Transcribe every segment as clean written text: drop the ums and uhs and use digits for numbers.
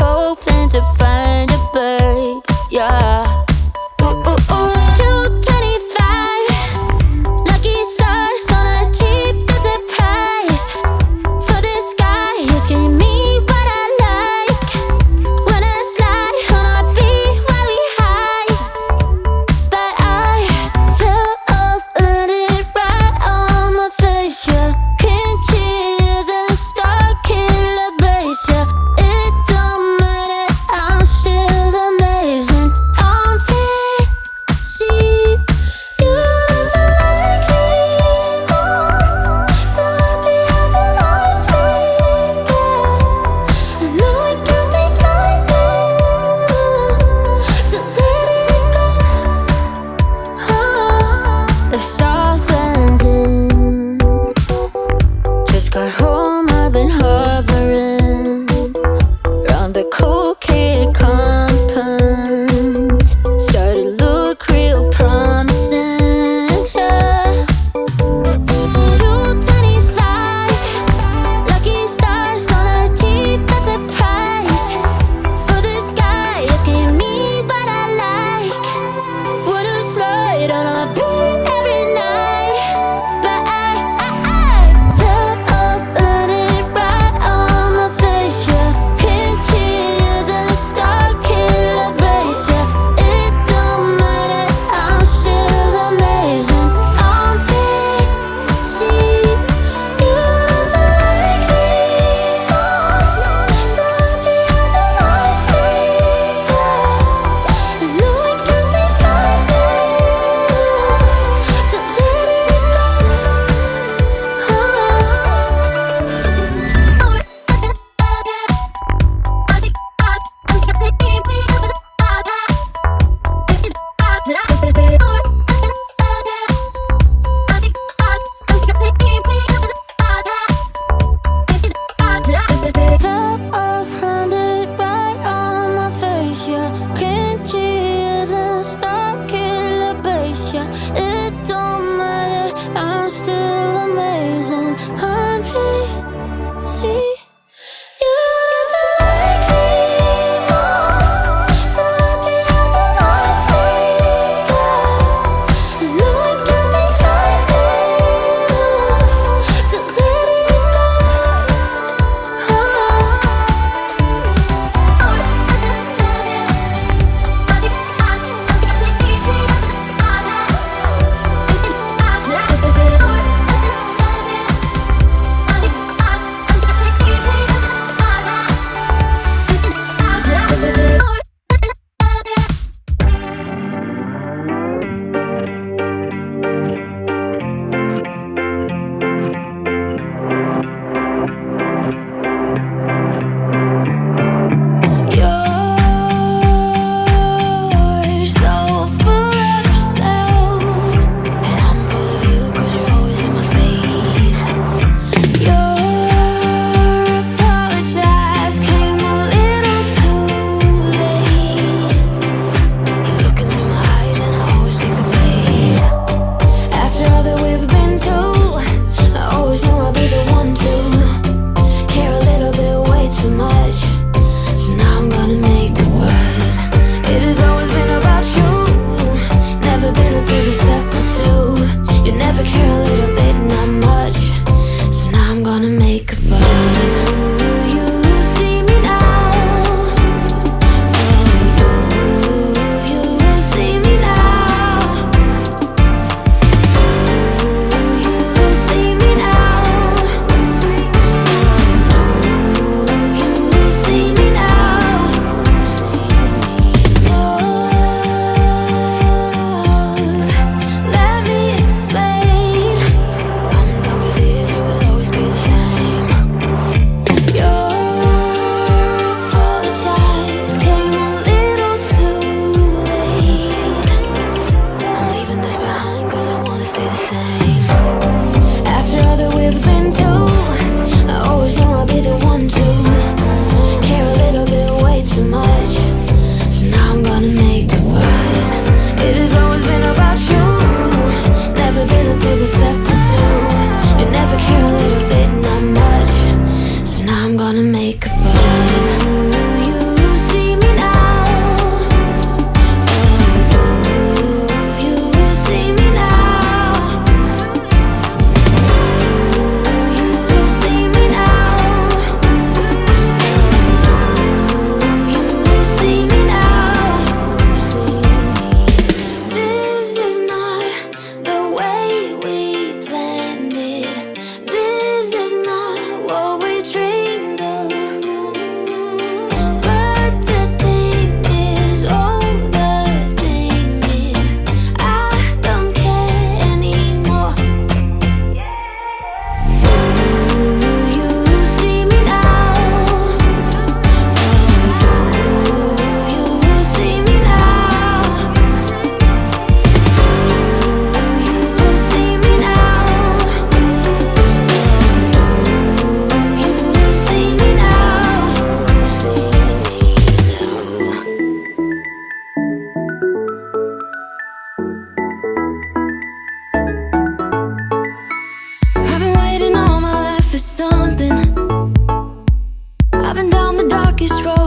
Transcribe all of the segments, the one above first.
hoping to find a bird, yeah. Ooh, ooh, ooh. 225 lucky stars on a cheap visit price. For this guy who's giving me what I like. When I slide on a beat while we high. But I fell off, let it right on my face, yeah. Can't hear the star killer bass, yeah. It don't matter, I'm still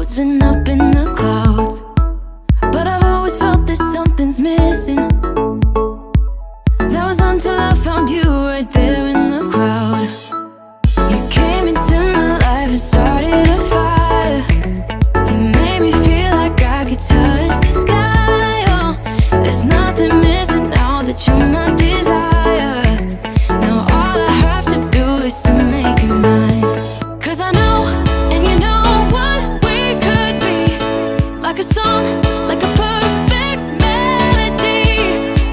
roads and up in the clouds, but I've always felt that something's missing. That was until I found you right there in the crowd. You came into my life and started a fire. You made me feel like I could touch the sky. Oh, there's nothing missing now that you're my desire. Now all I have to do is to make you mine. 'Cause I know, and you know what we could be. Like a song, like a perfect melody.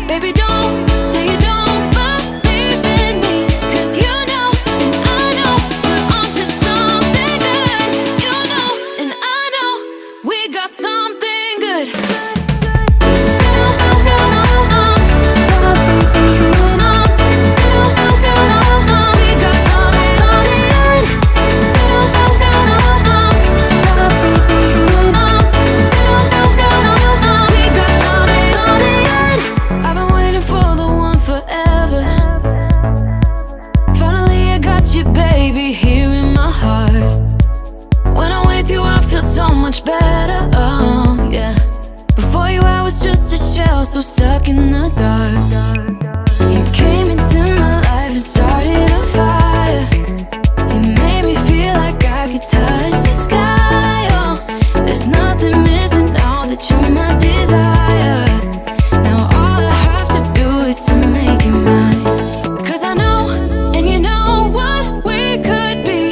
Baby, don't say you don't believe in me, 'cause you know, and I know, we're onto something good. You know, and I know, we got something good. I've been waiting for the one forever. Finally I got you, baby, here in my heart. When I'm with you I feel so much better, oh yeah. Before you I was just a shell, so stuck in the dark. You came into my life and started a fire. You made me feel like I could touch the sky, oh. There's nothing missing now that you're my desire. Now all I have to do is to make you mine. 'Cause I know, and you know what we could be.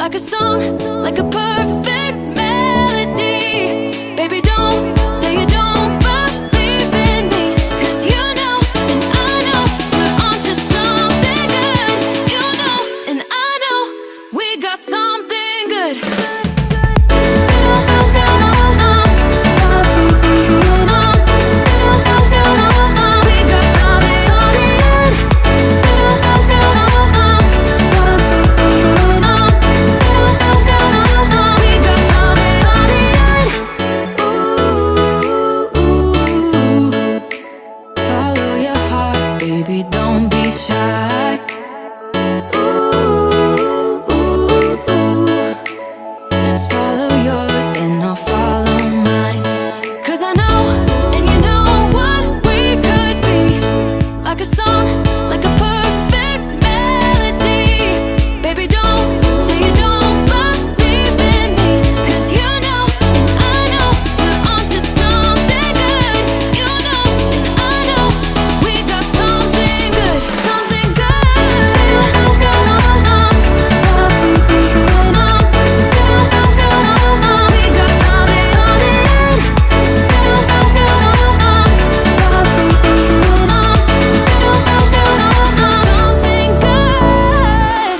Like a song, like a perfect melody. Baby, don't say you don't believe in me, 'cause you know, and I know, we're onto something good. You know, and I know, we got something good. Follow your heart, baby, don't be shy. Just follow yours and I'll follow mine. 'Cause I know, and you know what we could be. Like a song, like a perfect melody. Baby, don't say you don't believe in me, 'cause you know, and I know, we're onto something good. You know, and I know, we got something good. Something good. Something good.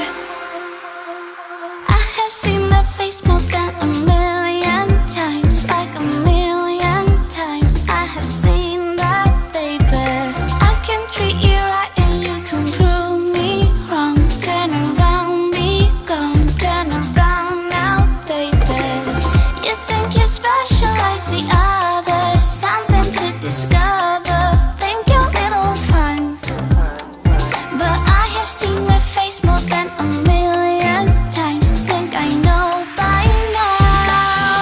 I have seen that face more than a million times, like a million times. I have seen that, baby. I can treat you right and you can prove me wrong. Turn around, be gone. Turn around now, baby. You think you're special like the others, something to discover. Think you're little fun, but I have seen that face more than a million times. Think I know by now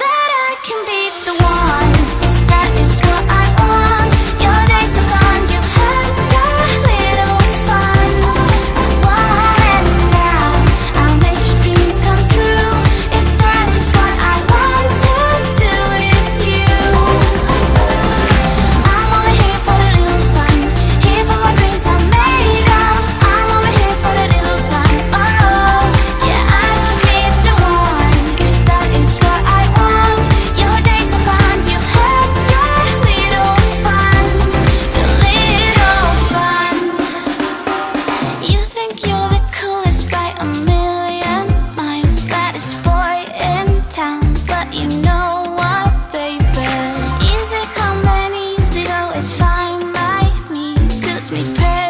that I can be the one, if that is what I want. Your days are gone, you've had your little fun. And now I'll make your dreams come true, if that is what I want to do with you. I'm only here for a little fun, here for my dreams are made of. I'm only here for a little fun, oh yeah. I can be the one, if that is what I want. Your days are gone, you've had your little fun, your little fun. You think you're the coolest by a million miles, baddest boy in town, but you know what, baby? Easy come and easy go is fine by me, suits me perfectly.